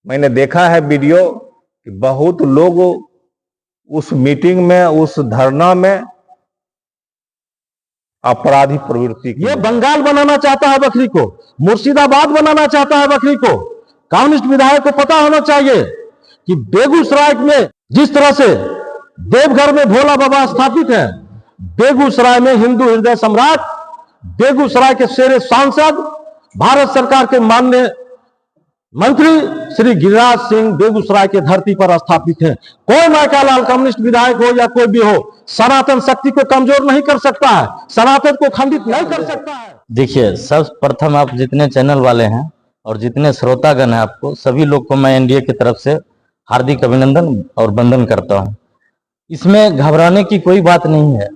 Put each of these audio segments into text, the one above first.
मैंने देखा है वीडियो कि बहुत लोग उस मीटिंग में, उस धरना में अपराधी प्रवृत्ति की। ये बंगाल बनाना चाहता है बकरी को, मुर्शिदाबाद बनाना चाहता है बकरी को। कम्युनिस्ट विधायक को पता होना चाहिए कि बेगूसराय में जिस तरह से देवघर में भोला बाबा स्थापित है, बेगूसराय में हिंदू हृदय सम्राट, बेगूसराय के शेर सांसद, भारत सरकार के माननीय मंत्री श्री गिरिराज सिंह बेगूसराय के धरती पर स्थापित है। कोई माइकालाल कम्युनिस्ट विधायक हो या कोई भी हो, सनातन शक्ति को कमजोर नहीं कर सकता है, सनातन को खंडित नहीं कर सकता है। देखिए, सर्वप्रथम आप जितने चैनल वाले हैं और जितने श्रोतागण हैं, आपको सभी लोग को मैं एनडीए की तरफ से हार्दिक अभिनंदन और वंदन करता हूं। इसमें घबराने की कोई बात नहीं है।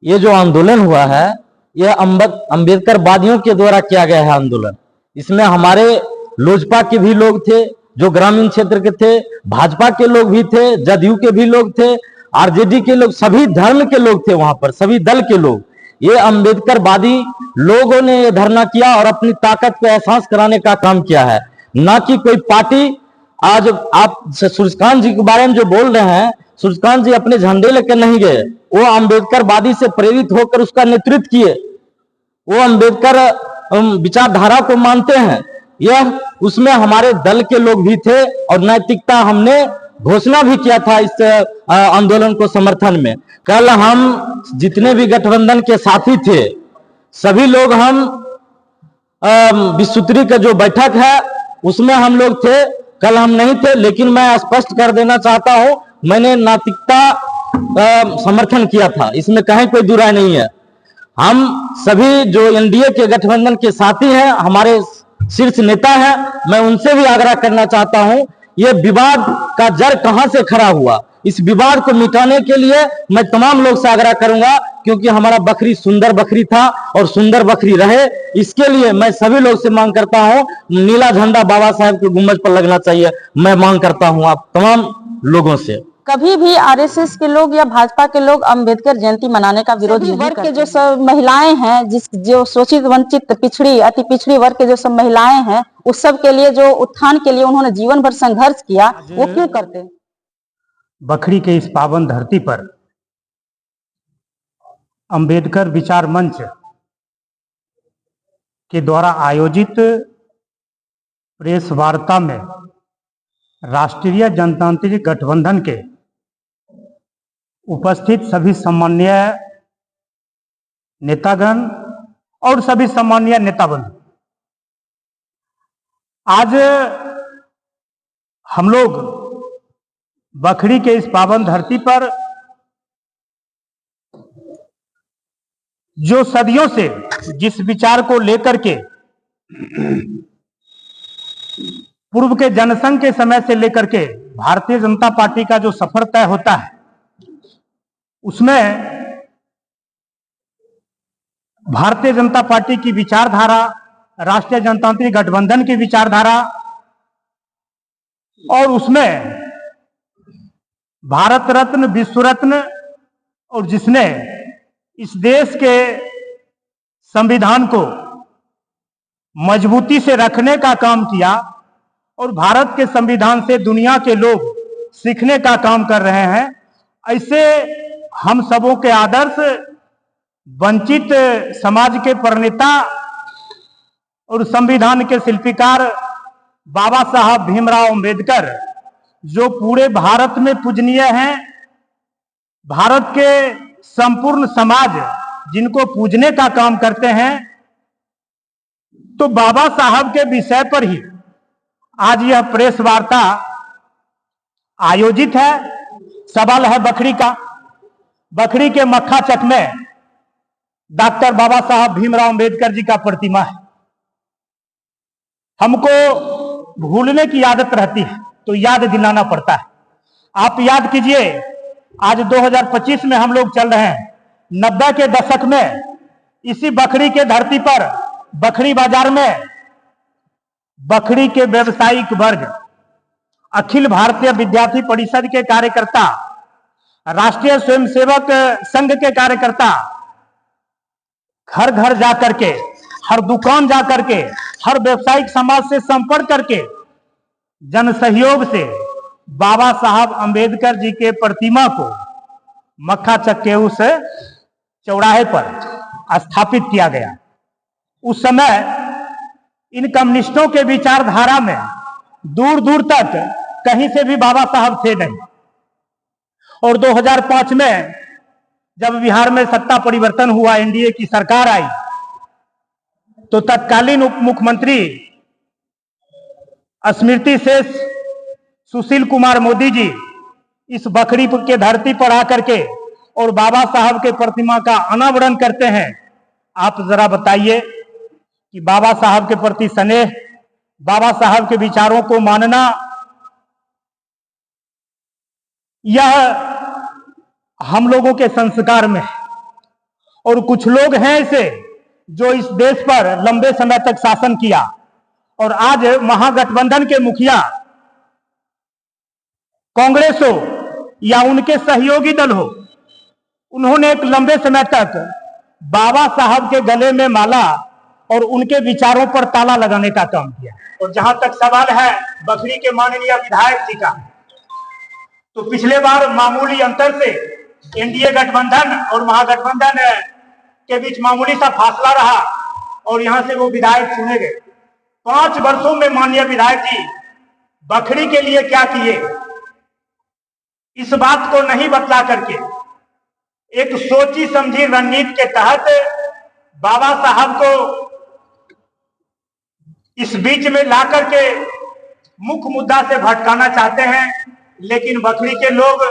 ये जो आंदोलन हुआ है, यह अंबेडकर वादियों के द्वारा किया गया है आंदोलन। इसमें हमारे लोजपा के भी लोग थे, जो ग्रामीण क्षेत्र के थे, भाजपा के लोग भी थे, जदयू के भी लोग थे, आरजेडी के लोग, सभी धर्म के लोग थे वहां पर, सभी दल के लोग। ये अंबेडकरवादी लोगों ने ये धरना किया और अपनी ताकत को एहसास कराने का काम किया है, ना कि कोई पार्टी। आज आप सूर्यकांत जी के बारे में जो बोल रहे हैं, सूर्यकांत जी अपने झंडे लेकर नहीं गए, वो अंबेडकरवादी से प्रेरित होकर उसका नेतृत्व किए। वो अंबेडकर विचारधारा को मानते हैं। यह उसमें हमारे दल के लोग भी थे और नैतिकता हमने घोषणा भी किया था इस आंदोलन को समर्थन में। कल हम जितने भी गठबंधन के साथी थे, सभी लोग हम विश्वसूत्री का जो बैठक है उसमें हम लोग थे। कल हम नहीं थे, लेकिन मैं स्पष्ट कर देना चाहता हूं, मैंने नैतिकता समर्थन किया था, इसमें कहीं कोई दुराय नहीं है। हम सभी जो एनडीए के गठबंधन के साथी हैं, हमारे शीर्ष नेता हैं, मैं उनसे भी आग्रह करना चाहता हूं, यह विवाद का जड़ कहां से खड़ा हुआ, इस विवाद को मिटाने के लिए मैं तमाम लोग से आग्रह करूंगा, क्योंकि हमारा बकरी सुंदर बकरी था और सुंदर बकरी रहे। इसके लिए मैं सभी लोग से मांग करता हूं, नीला झंडा बाबा साहब के गुंबज पर लगना चाहिए, मैं मांग करता हूं आप तमाम लोगों से। कभी भी आरएसएस के लोग या भाजपा के लोग अंबेडकर जयंती मनाने का विरोध नहीं करते। वर्ग के जो सब महिलाएं हैं, जो शोषित वंचित पिछड़ी अति पिछड़ी वर्ग के जो सब महिलाएं हैं, उस सब के लिए जो उत्थान के लिए उन्होंने जीवन भर संघर्ष किया, वो क्यों करते? बखरी के इस पावन धरती पर अंबेडकर विचार मंच के द्वारा आयोजित प्रेस वार्ता में राष्ट्रीय जनतांत्रिक गठबंधन के उपस्थित सभी सम्माननीय नेतागण और सभी सम्माननीय नेताबंधु, आज हम लोग बखरी के इस पावन धरती पर जो सदियों से जिस विचार को लेकर के पूर्व के जनसंघ के समय से लेकर के भारतीय जनता पार्टी का जो सफर तय होता है, उसमें भारतीय जनता पार्टी की विचारधारा, राष्ट्रीय जनतांत्रिक गठबंधन की विचारधारा, और उसमें भारत रत्न, विश्व रत्न, और जिसने इस देश के संविधान को मजबूती से रखने का काम किया और भारत के संविधान से दुनिया के लोग सीखने का काम कर रहे हैं, ऐसे हम सबों के आदर्श वंचित समाज के प्रणेता और संविधान के शिल्पकार बाबा साहब भीमराव अंबेडकर, जो पूरे भारत में पूजनीय हैं, भारत के संपूर्ण समाज जिनको पूजने का काम करते हैं, तो बाबा साहब के विषय पर ही आज यह प्रेस वार्ता आयोजित है। सवाल है बखरी का। बखरी के मक्खा चक में डॉक्टर बाबा साहब भीमराव अंबेडकर जी का प्रतिमा है। हमको भूलने की आदत रहती है, तो याद दिलाना पड़ता है। आप याद कीजिए, आज 2025 में हम लोग चल रहे हैं। 90 के दशक में इसी बखरी के धरती पर, बखरी बाजार में, बखरी के व्यवसायिक वर्ग, अखिल भारतीय विद्यार्थी परिषद के कार्यकर्ता, राष्ट्रीय स्वयंसेवक संघ के कार्यकर्ता घर घर जाकर के, हर दुकान जाकर के, हर व्यवसायिक समाज से संपर्क करके जन सहयोग से बाबा साहब अंबेडकर जी के प्रतिमा को मक्खा चक के उस चौराहे पर स्थापित किया गया। उस समय इन कम्युनिस्टों के विचारधारा में दूर दूर तक कहीं से भी बाबा साहब थे नहीं। और 2005 में जब बिहार में सत्ता परिवर्तन हुआ, एनडीए की सरकार आई, तो तत्कालीन उप मुख्यमंत्री स्मृति शेष सुशील कुमार मोदी जी इस बखरी के धरती पर आकर के और बाबा साहब के प्रतिमा का अनावरण करते हैं। आप जरा बताइए कि बाबा साहब के प्रति स्नेह, बाबा साहब के विचारों को मानना, यह हम लोगों के संस्कार में है। और कुछ लोग हैं ऐसे जो इस देश पर लंबे समय तक शासन किया और आज महागठबंधन के मुखिया कांग्रेस हो या उनके सहयोगी दल हो, उन्होंने एक लंबे समय तक बाबा साहब के गले में माला और उनके विचारों पर ताला लगाने का काम किया। और जहां तक सवाल है बखरी के माननीय विधायक जी का, तो पिछले बार मामूली अंतर से एनडीए गठबंधन और महागठबंधन के बीच मामूली सा फासला रहा और यहां से वो विधायक चुने गए। 5 वर्षों में माननीय विधायक जी बखरी के लिए क्या किए, इस बात को नहीं बतला करके एक सोची समझी रणनीति के तहत बाबा साहब को इस बीच में ला करके मुख्य मुद्दा से भटकाना चाहते हैं। लेकिन बखरी के लोग,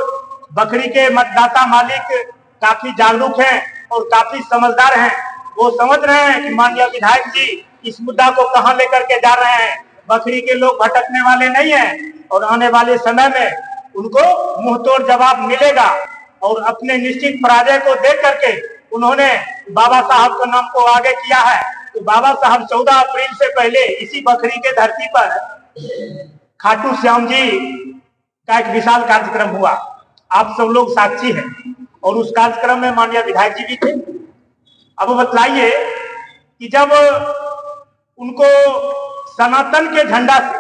बखरी के मतदाता मालिक काफी जागरूक हैं और काफी समझदार हैं। वो समझ रहे हैं कि माननीय विधायक जी इस मुद्दा को कहां लेकर के जा रहे हैं। बखरी के लोग भटकने वाले नहीं हैं और आने वाले समय में उनको मुंहतोड़ जवाब मिलेगा। और अपने निश्चित पराजय को देख करके उन्होंने बाबा साहब के नाम को आगे किया है। तो बाबा साहब 14 अप्रैल से पहले इसी बखरी के धरती पर खाटू श्याम जी का एक विशाल कार्यक्रम हुआ, आप सब लोग साक्षी हैं। और उस कार्यक्रम में माननीय विधायक जी भी थे। अब बतलाइए कि जब उनको सनातन के झंडा से,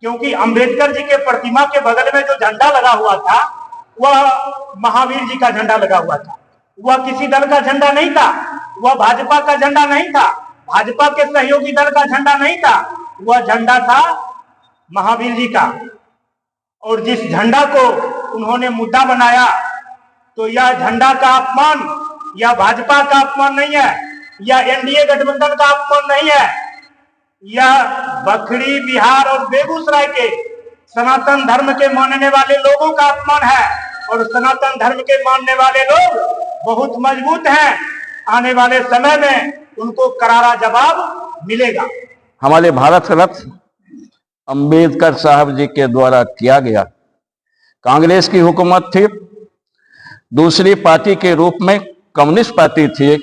क्योंकि अंबेडकर जी के प्रतिमा के बगल में जो झंडा लगा हुआ था वह महावीर जी का झंडा लगा हुआ था, वह किसी दल का झंडा नहीं था, वह भाजपा का झंडा नहीं था, भाजपा के सहयोगी दल का झंडा नहीं था, वह झंडा था महावीर जी का। और जिस झंडा को उन्होंने मुद्दा बनाया, तो यह झंडा का अपमान या भाजपा का अपमान नहीं है, या एनडीए गठबंधन का अपमान नहीं है, यह बखरी, बिहार और बेगूसराय के सनातन धर्म के मानने वाले लोगों का अपमान है। और सनातन धर्म के मानने वाले लोग बहुत मजबूत हैं, आने वाले समय में उनको करारा जवाब मिलेगा। हमारे भारत रत्न अंबेडकर साहब जी के द्वारा किया गया। कांग्रेस की हुकूमत थी, दूसरी पार्टी के रूप में कम्युनिस्ट पार्टी थी,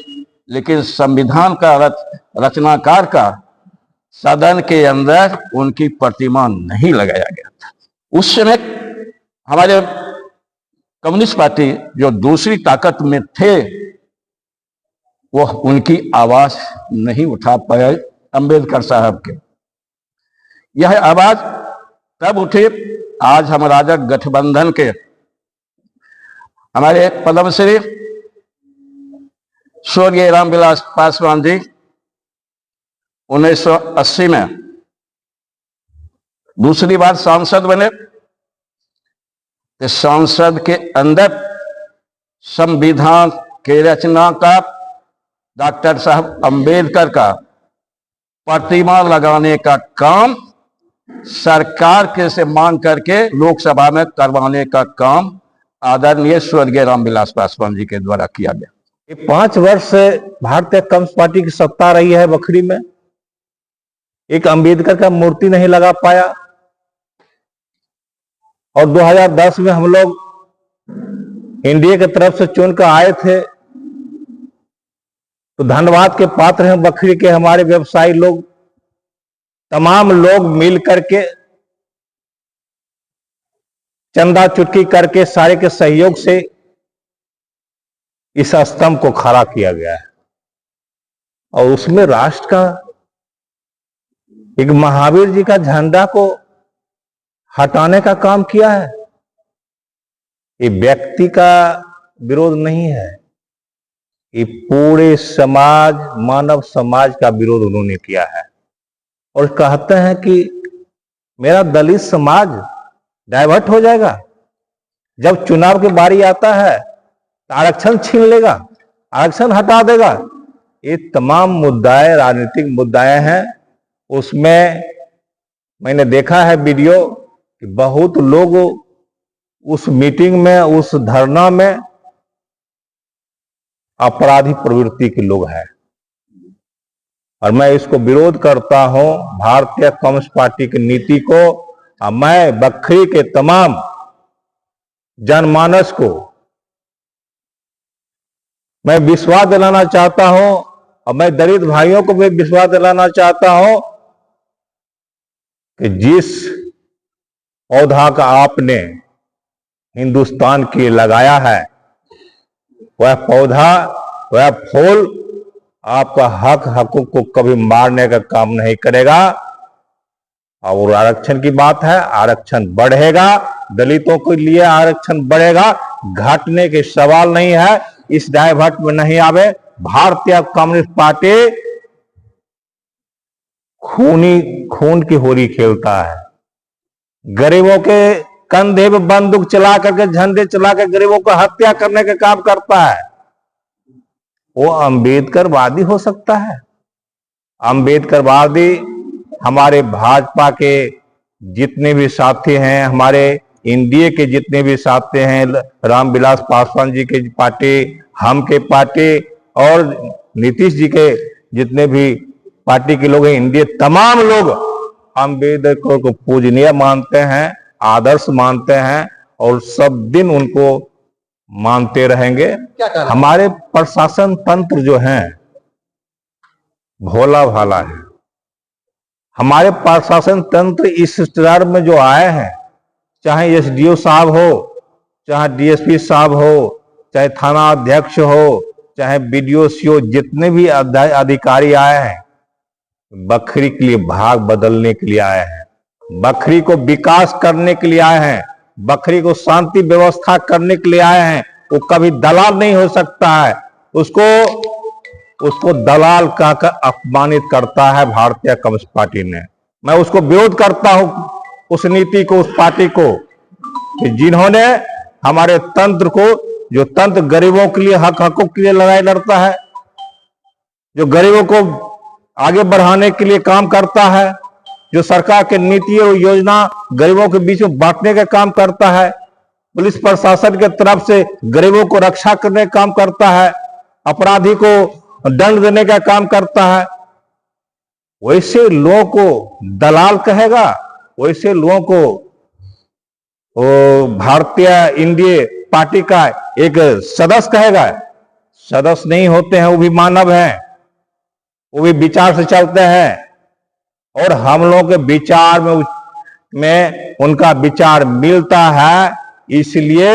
लेकिन संविधान का रचनाकार का सदन के अंदर उनकी प्रतिमा नहीं लगाया गया था। उस समय हमारे कम्युनिस्ट पार्टी जो दूसरी ताकत में थे, वह उनकी आवाज नहीं उठा पाए अंबेडकर साहब के। यह आवाज तब उठी, आज हम राजग गठबंधन के हमारे पद्मश्री स्वर्गीय रामविलास पासवान जी 1980 में दूसरी बार सांसद बने। तो सांसद के अंदर संविधान के रचना का डॉक्टर साहब अंबेडकर का प्रतिमा लगाने का काम सरकार के से मांग करके लोकसभा में करवाने का काम आदरणीय स्वर्गीय रामविलास पासवान जी के द्वारा किया गया। ये 5 वर्ष से भारतीय कम्युनिस्ट पार्टी की सत्ता रही है बखरी में, एक अंबेडकर का मूर्ति नहीं लगा पाया। और 2010 में हम लोग एनडीए की तरफ से चुन कर आए थे, तो धन्यवाद के पात्र हैं बखरी के हमारे व्यवसायी लोग, तमाम लोग मिल करके चंदा चुटकी करके सारे के सहयोग से इस स्तंभ को खड़ा किया गया है। और उसमें राष्ट्र का एक महावीर जी का झंडा को हटाने का काम किया है। ये व्यक्ति का विरोध नहीं है, ये पूरे समाज, मानव समाज का विरोध उन्होंने किया है। और कहते हैं कि मेरा दलित समाज डाइवर्ट हो जाएगा, जब चुनाव की बारी आता है तो आरक्षण छीन लेगा, आरक्षण हटा देगा। ये तमाम मुद्दाएं राजनीतिक मुद्दाएं हैं। उसमें मैंने देखा है वीडियो कि बहुत लोग उस मीटिंग में, उस धरना में अपराधी प्रवृत्ति के लोग हैं, और मैं इसको विरोध करता हूं, भारतीय कम्युनिस्ट पार्टी की नीति को। और मैं बखरी के तमाम जनमानस को मैं विश्वास दिलाना चाहता हूं, और मैं दलित भाइयों को भी विश्वास दिलाना चाहता हूं कि जिस पौधा का आपने हिंदुस्तान के लिए लगाया है, वह पौधा, वह फूल आपका हकूक को कभी मारने का काम नहीं करेगा। और आरक्षण की बात है, आरक्षण बढ़ेगा, दलितों के लिए आरक्षण बढ़ेगा, घटने के सवाल नहीं है। इस डाइवर्ट में नहीं आवे। भारतीय कम्युनिस्ट पार्टी खून की होली खेलता है, गरीबों के कंधे पे बंदूक चला करके, झंडे चला कर गरीबों को हत्या करने का काम करता है। वो अंबेडकरवादी हो सकता है। अंबेडकरवादी हमारे भाजपा के जितने भी साथी हैं, हमारे एनडीए के जितने भी साथी हैं, रामविलास पासवान जी की पार्टी, हम के पार्टी और नीतीश जी के जितने भी पार्टी के लोग हैं, एनडीए, तमाम लोग अंबेडकर को पूजनीय मानते हैं, आदर्श मानते हैं, और सब दिन उनको मानते रहेंगे। हमारे प्रशासन तंत्र जो है भोला भाला है। हमारे प्रशासन तंत्र इस स्तर में जो आए हैं, चाहे एसडीओ साहब हो, चाहे डीएसपी साहब हो, चाहे थाना अध्यक्ष हो, चाहे बीडीओ सीओ, जितने भी अधिकारी आए हैं, बखरी के लिए भाग बदलने के लिए आए हैं, बखरी को विकास करने के लिए आए हैं, बखरी को शांति व्यवस्था करने के लिए आए हैं। वो कभी दलाल नहीं हो सकता है। उसको दलाल कहकर अपमानित करता है भारतीय कम्युनिस्ट पार्टी ने। मैं उसको विरोध करता हूं, उस नीति को, उस पार्टी को, कि जिन्होंने हमारे तंत्र को, जो तंत्र गरीबों के लिए, हकूक के लिए लड़ाई लड़ता है, जो गरीबों को आगे बढ़ाने के लिए काम करता है, जो सरकार के नीति और योजना गरीबों के बीच में बांटने का काम करता है, पुलिस प्रशासन के तरफ से गरीबों को रक्षा करने का काम करता है, अपराधी को दंड देने का काम करता है, वैसे लोगों को दलाल कहेगा, वैसे लोगों को भारतीय एनडीए पार्टी का एक सदस्य कहेगा। सदस्य नहीं होते हैं, वो भी मानव हैं, वो भी विचार से चलते हैं, और हम लोगों के विचार में उनका विचार मिलता है, इसलिए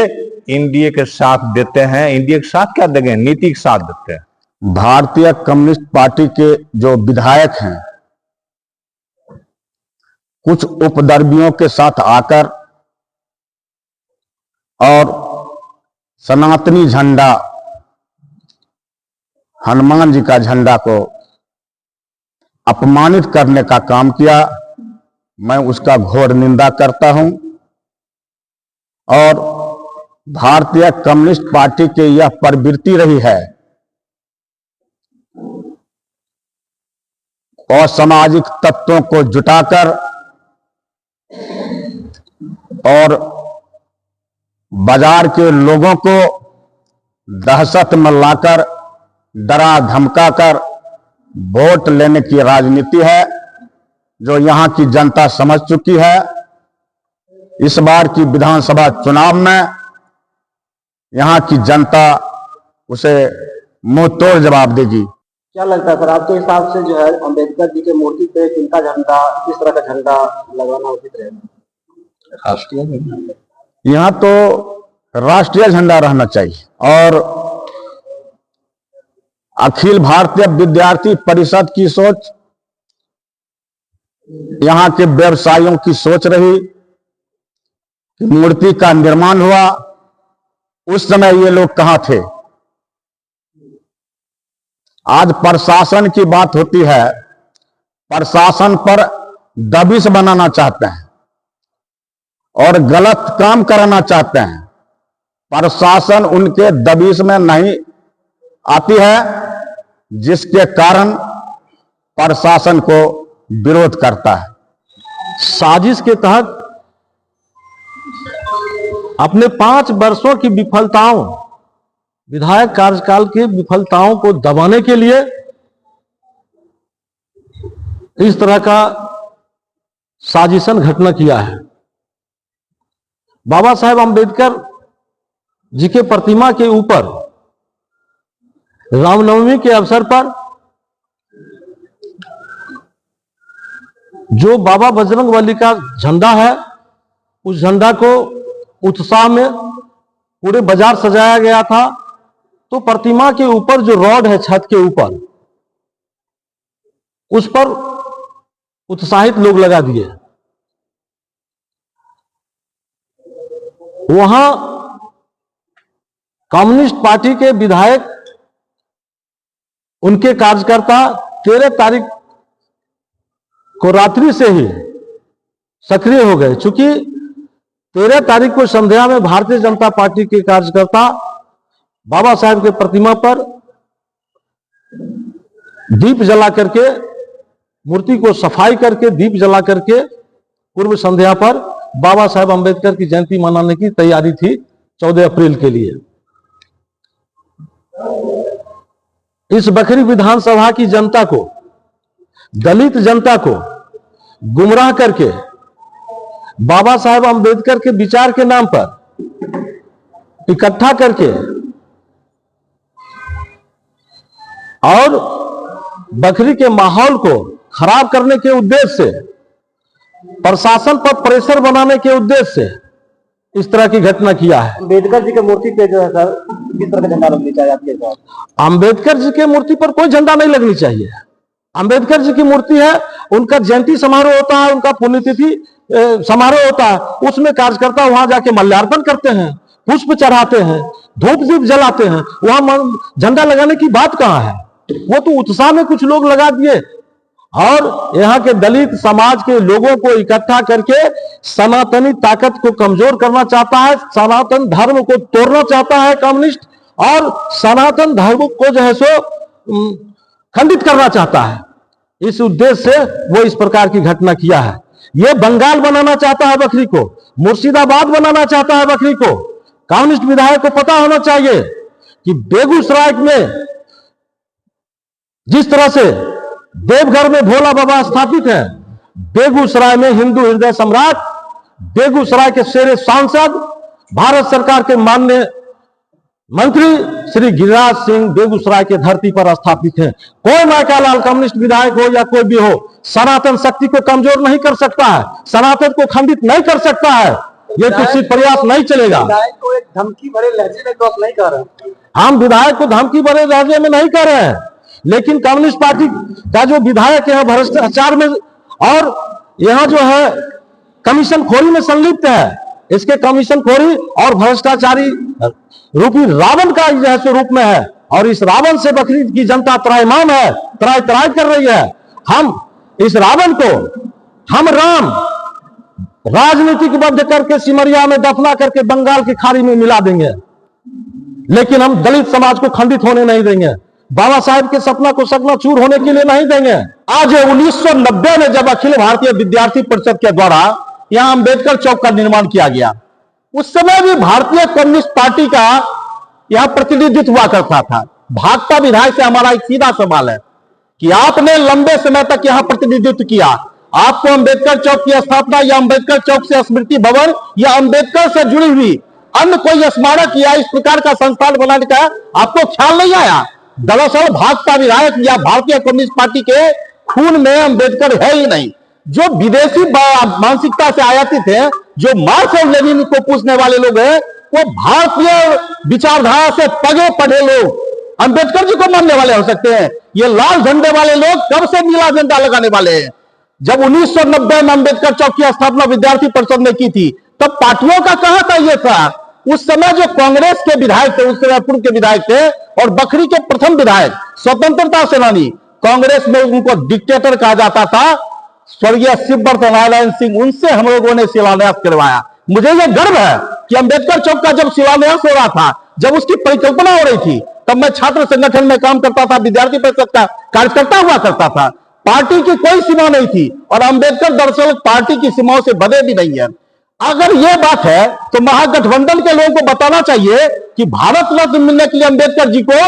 एनडीए के साथ देते हैं। एनडीए के साथ क्या देंगे, नीति के साथ देते हैं। भारतीय कम्युनिस्ट पार्टी के जो विधायक हैं, कुछ उपद्रवियों के साथ आकर और सनातनी झंडा, हनुमान जी का झंडा को अपमानित करने का काम किया, मैं उसका घोर निंदा करता हूं। और भारतीय कम्युनिस्ट पार्टी की यह प्रवृत्ति रही है, असामाजिक तत्वों को जुटाकर और बाजार के लोगों को दहशत में लाकर, डरा धमकाकर वोट लेने की राजनीति है, जो यहां की जनता समझ चुकी है। इस बार की विधानसभा चुनाव में यहां की जनता उसे मुंह तोड़ जवाब देगी। क्या लगता है सर, आपके हिसाब से जो है अंबेडकर जी के मूर्ति पे किनका झंडा, किस तरह का झंडा लगाना उचित रहेगा? राष्ट्रीय, यहां तो राष्ट्रीय झंडा रहना चाहिए। और अखिल भारतीय विद्यार्थी परिषद की सोच, यहां के व्यवसायियों की सोच रही कि मूर्ति का निर्माण हुआ, उस समय ये लोग कहां थे। आज प्रशासन की बात होती है, प्रशासन पर दबिश बनाना चाहते हैं और गलत काम कराना चाहते हैं। प्रशासन उनके दबिश में नहीं आती है, जिसके कारण प्रशासन को विरोध करता है। साजिश के तहत अपने 5 वर्षों की विफलताओं, विधायक कार्यकाल की विफलताओं को दबाने के लिए इस तरह का साजिशन घटना किया है। बाबा साहेब अंबेडकर जी के प्रतिमा के ऊपर रामनवमी के अवसर पर जो बाबा बजरंगबली का झंडा है, उस झंडा को उत्साह में पूरे बाजार सजाया गया था। तो प्रतिमा के ऊपर जो रॉड है छत के ऊपर, उस पर उत्साहित लोग लगा दिए। वहां कम्युनिस्ट पार्टी के विधायक, उनके कार्यकर्ता 13 तारीख को रात्रि से ही सक्रिय हो गए। चूंकि 13 तारीख को संध्या में भारतीय जनता पार्टी के कार्यकर्ता बाबा साहेब के प्रतिमा पर दीप जला करके, मूर्ति को सफाई करके दीप जला करके पूर्व संध्या पर बाबा साहेब अंबेडकर की जयंती मनाने की तैयारी थी 14 अप्रैल के लिए। इस बखरी विधानसभा की जनता को, दलित जनता को गुमराह करके बाबा साहेब अंबेडकर के विचार के नाम पर इकट्ठा करके और बखरी के माहौल को खराब करने के उद्देश्य से, प्रशासन पर प्रेशर बनाने के उद्देश्य से इस तरह की घटना किया है। अम्बेडकर जी की मूर्ति पे जो है सर, किस तरह का झंडा लगनी चाहिए आपके हिसाब से? अंबेडकर जी की मूर्ति पर कोई झंडा नहीं लगनी चाहिए। अंबेडकर जी की मूर्ति है, उनका जयंती समारोह होता है, उनका पुण्यतिथि समारोह होता है, उसमें कार्यकर्ता वहां जाके माल्यार्पण करते हैं, पुष्प चढ़ाते हैं, धूप दीप जलाते हैं। वहां झंडा लगाने की बात कहां है? वो तो उत्साह में कुछ लोग लगा दिए और यहाँ के दलित समाज के लोगों को इकट्ठा करके सनातनी ताकत को कमजोर करना चाहता है, सनातन धर्म को तोड़ना चाहता है कम्युनिस्ट, और सनातन धर्म को जो है सो खंडित करना चाहता है। इस उद्देश्य से वो इस प्रकार की घटना किया है। ये बंगाल बनाना चाहता है बखरी को, मुर्शिदाबाद बनाना चाहता है बखरी को। कम्युनिस्ट विधायक को पता होना चाहिए कि बेगूसराय में जिस तरह से देवघर में भोला बाबा स्थापित है, बेगूसराय में हिंदू हृदय सम्राट, बेगूसराय के शेर सांसद, भारत सरकार के माननीय मंत्री श्री गिरिराज सिंह बेगूसराय के धरती पर स्थापित है। कोई मायकालाल कम्युनिस्ट विधायक हो या कोई भी हो, सनातन शक्ति को कमजोर नहीं कर सकता है, सनातन को खंडित नहीं कर सकता है। ये कुछ प्रयास नहीं चलेगा। विधायक को एक धमकी भरे लहजे में तो आप नहीं कह रहे। हम विधायक को धमकी भरे लहजे में नहीं कर रहे हैं, लेकिन कम्युनिस्ट पार्टी का जो विधायक है भ्रष्टाचार में और यहां जो है कमीशन खोरी में संलिप्त है, इसके कमीशन खोरी और भ्रष्टाचारी रूपी रावण का जैसे रूप में है, और इस रावण से बखरी की जनता त्रायमान है, त्राय त्राय कर रही है। हम इस रावण को, हम राम राजनीतिक बद्ध करके सिमरिया में दफना करके बंगाल की खाड़ी में मिला देंगे, लेकिन हम दलित समाज को खंडित होने नहीं देंगे, बाबा साहेब के सपना को चकनाचूर होने के लिए नहीं देंगे। आज 1990 में जब अखिल भारतीय विद्यार्थी परिषद के द्वारा यहां अंबेडकर चौक का निर्माण किया गया, उस समय भी भारतीय कम्युनिस्ट पार्टी का यहां प्रतिनिधित्व हुआ करता था। भाजपा विधायक से हमारा एक सीधा सवाल है कि आपने लंबे समय तक यहां प्रतिनिधित्व किया, आपको अंबेडकर चौक की स्थापना या अंबेडकर चौक से स्मृति भवन या अंबेडकर से जुड़ी हुई अन्य कोई स्मारक या इस प्रकार का संस्थान बनाने का आपको ख्याल नहीं आया? दरअसल भाजपा विधायक या भारतीय कम्युनिस्ट पार्टी के खून में अंबेडकर है ही नहीं। जो विदेशी मानसिकता से आयातित है, जो मार्क्स और लेनिन को पूछने वाले लोग हैं, वो भारतीय विचारधारा से पगे पढ़े लोग अंबेडकर जी को मानने वाले हो सकते हैं। ये लाल झंडे वाले लोग कब से नीला झंडा लगाने वाले हैं? जब 1990 में अंबेडकर चौक की स्थापना विद्यार्थी परिषद ने की थी, तब पार्टियों का कहां था ये था? उस समय जो कांग्रेस के विधायक थे, उस समय पूर्व के विधायक थे और बखरी के प्रथम विधायक, स्वतंत्रता सेनानी, कांग्रेस में उनको डिक्टेटर कहा जाता था, स्वर्गीय शिवव्रत नारायण सिंह, उनसे हम लोगों ने शिलान्यास करवाया। मुझे यह गर्व है कि अंबेडकर चौक का जब शिलान्यास हो रहा था, जब उसकी परिकल्पना हो रही थी, तब मैं छात्र संगठन में काम करता था, विद्यार्थी परिषद का कार्यकर्ता हुआ करता था। पार्टी की कोई सीमा नहीं थी और अंबेडकर दरअसल पार्टी की सीमाओं से बधे भी नहीं है। अगर यह बात है तो महागठबंधन के लोगों को बताना चाहिए कि भारत रत्न मिलने के लिए अंबेडकर जी को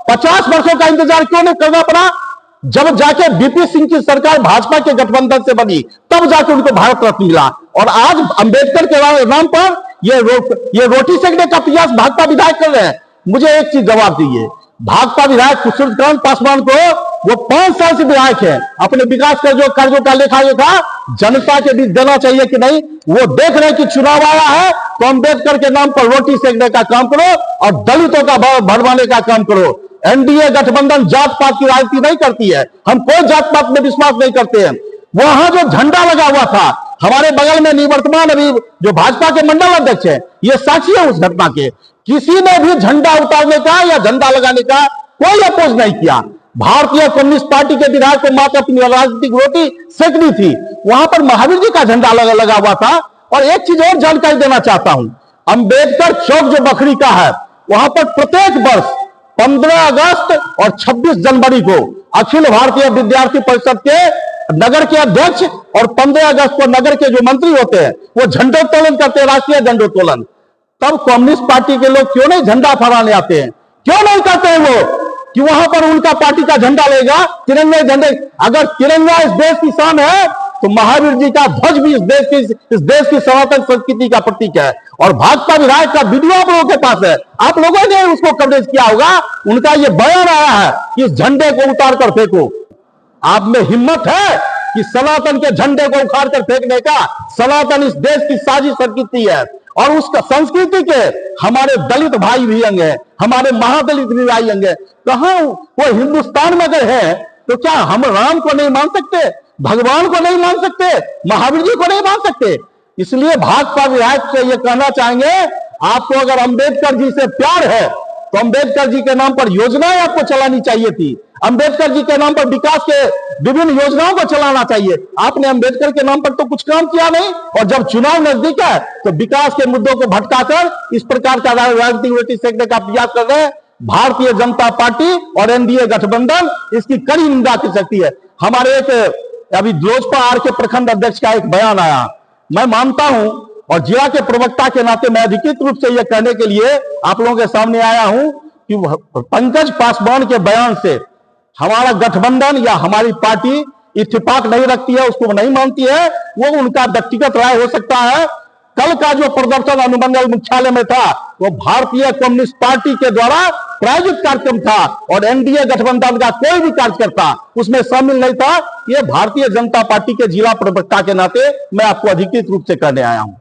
50 वर्षों का इंतजार क्यों नहीं करना पड़ा? जब जाके बीपी सिंह की सरकार भाजपा के गठबंधन से बनी, तब जाके उनको भारत रत्न मिला। और आज अंबेडकर के नाम पर ये रोटी सेकने का प्रयास भाजपा विधायक कर रहे हैं। मुझे एक चीज जवाब दीजिए, भाजपा विधायक सूर्यकांत पासवान को, वो 5 साल से विधायक है, अपने विकास के जो कार्यों का लेखा जोखा जनता के बीच देना चाहिए कि नहीं? वो देख रहे हैं कि चुनाव आया है तो अंबेडकर के नाम पर रोटी सेकने का काम करो और दलितों का भरवाने का काम करो। एनडीए गठबंधन जात पात की राजनीति नहीं करती है, हम कोई जात पात में विश्वास नहीं करते हैं। वहां जो झंडा लगा हुआ था, हमारे बगल में निवर्तमान अभी जो भाजपा के मंडल अध्यक्ष है, ये साक्षी है उस घटना के। किसी ने भी झंडा उतारने का या झंडा लगाने का कोई अपोज नहीं किया। भारतीय कम्युनिस्ट पार्टी के विधायक को मात्र अपनी राजनीतिक रोटी सेकनी थी। वहां पर महावीर जी का झंडा लगा हुआ था। और एक चीज और जानकारी देना चाहता हूं, अंबेडकर चौक जो बखरी का है, वहां पर प्रत्येक वर्ष 15 अगस्त और 26 जनवरी को अखिल भारतीय विद्यार्थी परिषद के नगर के अध्यक्ष और 15 अगस्त को नगर के जो मंत्री होते हैं वो झंडोत्तोलन करते हैं, राष्ट्रीय झंडोत्तोलन। तब कम्युनिस्ट पार्टी के लोग क्यों नहीं झंडा फहराने आते हैं? क्यों नहीं करते हैं वो? कि वहां पर उनका पार्टी का झंडा लेगा, तिरंगे झंडे। अगर तिरंगा इस देश की शान है तो महावीर जी का ध्वज भी इस देश की सनातन संस्कृति का प्रतीक है। और भाजपा विधायक का वीडियो आप लोगों के पास है, आप लोगों ने उसको कवरेज किया होगा। उनका यह बयान आया है कि इस झंडे को उतार कर फेंको। आप में हिम्मत है कि सनातन के झंडे को उखाड़ कर फेंकने का? सनातन इस देश की साजिश संस्कृति है और उसका संस्कृति के हमारे दलित भाई भी अंग है, हमारे महादलित भी भाई अंग है। कहां वो हिंदुस्तान में अगर है तो क्या हम राम को नहीं मान सकते, भगवान को नहीं मान सकते, महावीर जी को नहीं मान सकते? इसलिए भाजपा विधायक से ये कहना चाहेंगे, आपको अगर अंबेडकर जी से प्यार है तो अंबेडकर जी के नाम पर योजनाएं आपको चलानी चाहिए थी। अंबेडकर जी के नाम पर विकास के विभिन्न योजनाओं को चलाना चाहिए। आपने अंबेडकर के नाम पर तो कुछ काम किया नहीं, और जब चुनाव नजदीक है तो विकास के मुद्दों को भटकाकर इस प्रकार का राजनीतिक रोटी सेकने का प्रयास कर रहे हैं। भारतीय जनता पार्टी और एनडीए गठबंधन इसकी कड़ी निंदा कर सकती है। हमारे एक अभी लोजपा आर के प्रखंड अध्यक्ष का एक बयान आया, मैं मानता हूं और जिला के प्रवक्ता के नाते मैं अधिकृत रूप से यह कहने के लिए आप लोगों के सामने आया हूं कि पंकज पासवान के बयान से हमारा गठबंधन या हमारी पार्टी इत्तेफाक नहीं रखती है, उसको नहीं मानती है। वो उनका व्यक्तिगत राय हो सकता है। कल का जो प्रदर्शन अनुमंडल मुख्यालय में था वो भारतीय कम्युनिस्ट पार्टी के द्वारा प्रायोजित कार्यक्रम था और एनडीए गठबंधन का कोई भी कार्यकर्ता उसमें शामिल नहीं था। ये भारतीय जनता पार्टी के जिला प्रवक्ता के नाते मैं आपको अधिकृत रूप से कहने आया हूं।